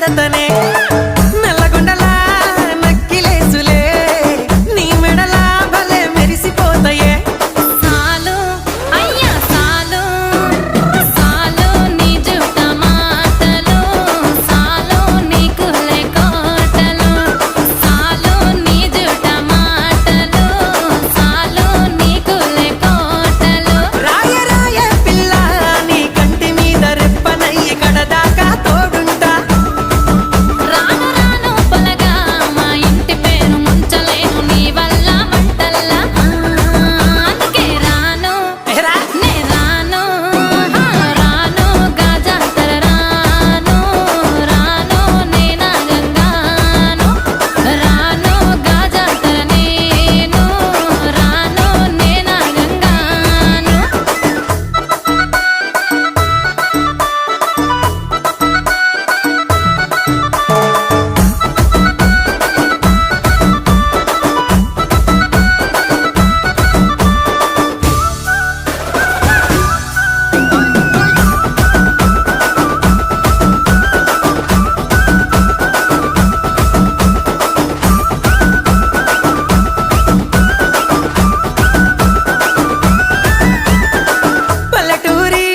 పెడతనే నల్లగొండలా నక్కిలేసులే నీ మెడలా భలే మెరిసిపోతాయే సాలు అయ్యా సాలు సాలు నీ జుట్ట మాటలు సాలు నీ కులే కోటలు సాలు నీ జుట్ట మాటలు సాలు నీ కులే కోటలు రాయ రాయ పిల్ల నీ కంటి మీద రెప్పనయ్యి కడదాకా తోడుంటా రాను రాను పొలగా మా ఇంటి పేరు ముంచలేను నీ వల్ల మంటల్లా అందుకే రాను ఏరా నే రాను రాను గాజాతర రాను రాను నే నాగంగాను రాను గాజాతర నేను రాను నే నాగంగాను పల్లెటూరి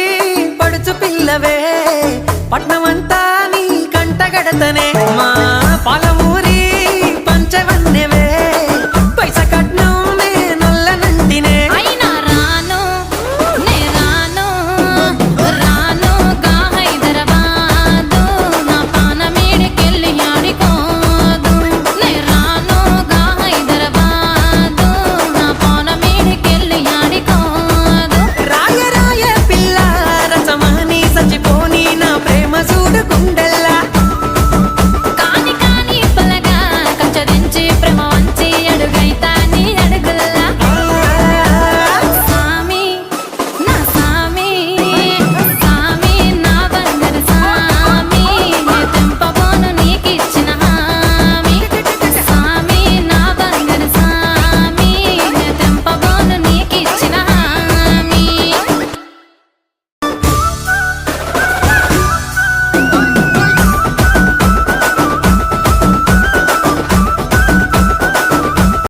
పడుచు పిల్లవే పట్నమంతా